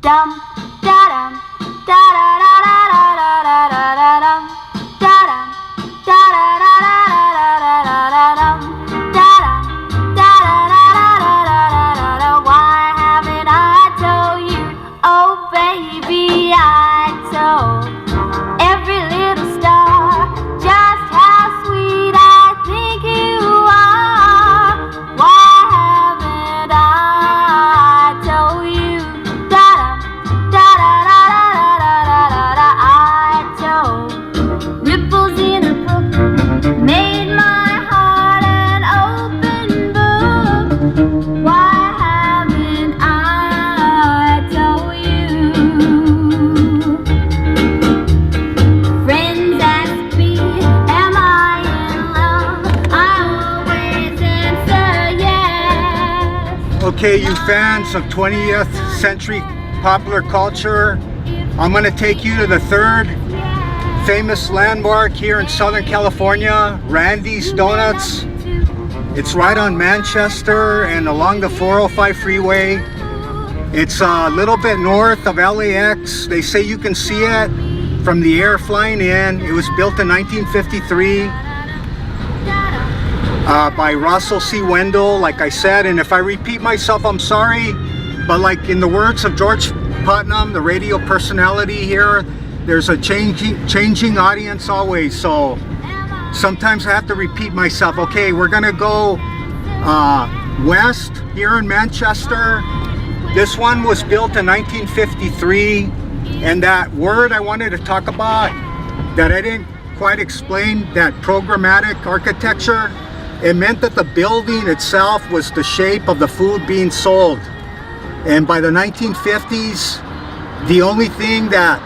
dum da dum da da da da da da da da dum da dum da da da da da da da dum da dum da da da da da da. Why haven't I told you? Oh baby, I told every little star just how sweet I think you are. Why haven't I told you? Da da da da da da da da. I told ripples in a brook made my heart an open book. Why haven't I told you? Friends ask me, am I in love? I always answer yes. Okay, you fans of 20th century popular culture, I'm going to take you to the third famous landmark here in Southern California, Randy's Donuts. It's right on Manchester and along the 405 freeway. It's a little bit north of LAX. They say you can see it from the air flying in. It was built in 1953 by Russell C. Wendell, like I said. And if I repeat myself, I'm sorry. But like in the words of George Putnam, the radio personality here, there's a changing audience always. So sometimes I have to repeat myself. Okay, we're gonna go west here in Manchester. This one was built in 1953, and that word I wanted to talk about that I didn't quite explain, that programmatic architecture, it meant that the building itself was the shape of the food being sold. And by the 1950s, the only thing that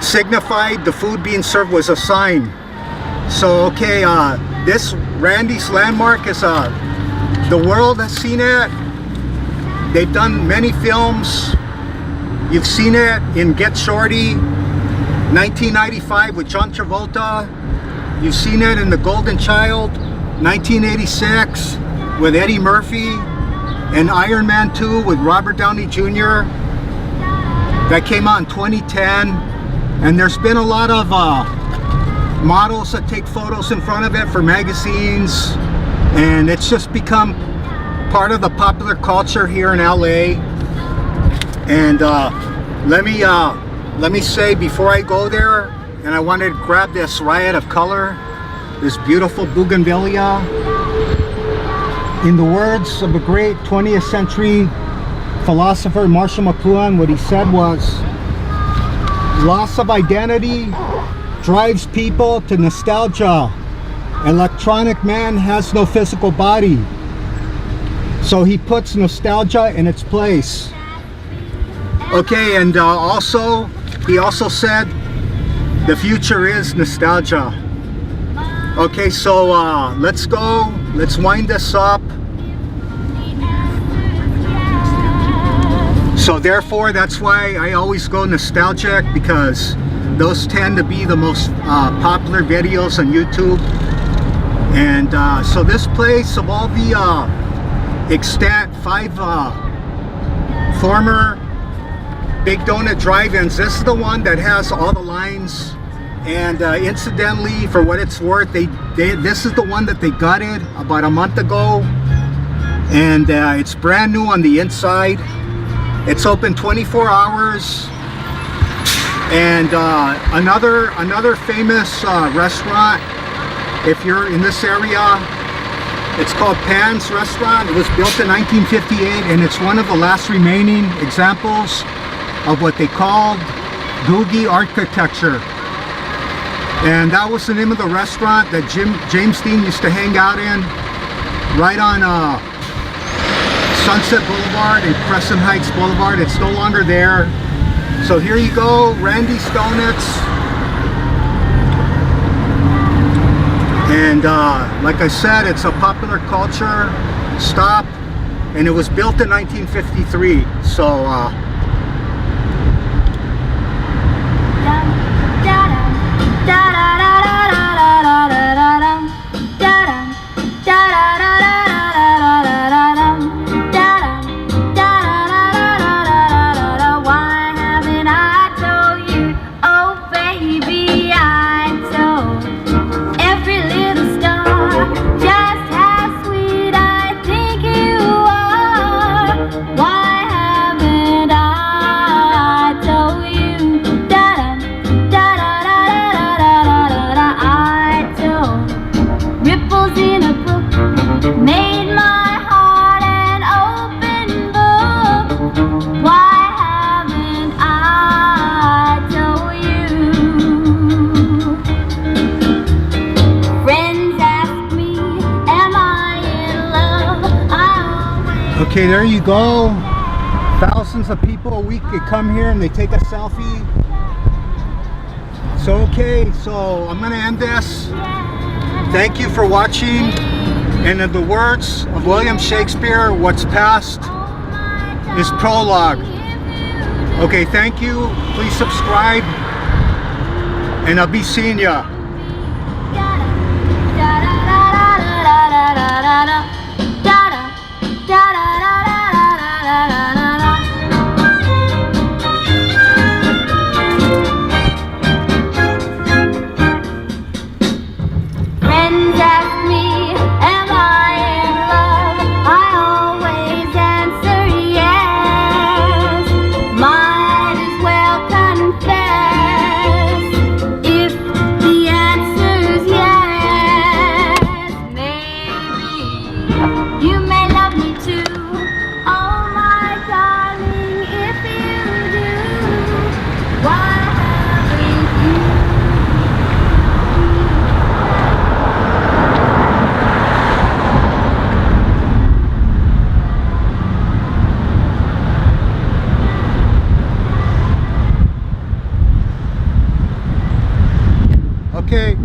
signified the food being served was a sign. So okay, this Randy's landmark is the world has seen it. They've done many films. You've seen it in Get Shorty, 1995 with John Travolta. You've seen it in The Golden Child, 1986 with Eddie Murphy, and Iron Man 2 with Robert Downey Jr. That came out in 2010. And there's been a lot of models that take photos in front of it for magazines, and it's just become part of the popular culture here in LA. And let me say before I go there, and I wanted to grab this riot of color, this beautiful bougainvillea. In the words of a great 20th century philosopher, Marshall McLuhan, what he said was, loss of identity drives people to nostalgia. Electronic man has no physical body. So he puts nostalgia in its place. Okay, and he also said the future is nostalgia. Okay, so let's go. Let's wind this up. So therefore, that's why I always go nostalgic, because those tend to be the most popular videos on YouTube. And so this place, of all the extant 5 former Big Donut drive-ins, this is the one that has all the lines. And incidentally, for what it's worth, this is the one that they gutted about a month ago, and it's brand new on the inside. It's open 24 hours. And another famous restaurant, if you're in this area, it's called Pan's Restaurant. It was built in 1958, and it's one of the last remaining examples of what they called Googie architecture. And that was the name of the restaurant that James Dean used to hang out in, right on Sunset Boulevard and Crescent Heights Boulevard. It's no longer there. So here you go, Randy's Donuts. And like I said, it's a popular culture stop, and it was built in 1953. So Why haven't I told you? Friends ask me, am I in love? I always Okay, there you go. Thousands of people a week, they come here and they take a selfie. So okay, so I'm gonna end this. Thank you for watching. And in the words of William Shakespeare, what's past is prologue. Okay, thank you. Please subscribe. And I'll be seeing ya. Friends ask me, am I in love? I always answer yes. Might as well confess if the answer's yes. Maybe you may love me too. Oh my darling, if you do, why haven't you? Okay.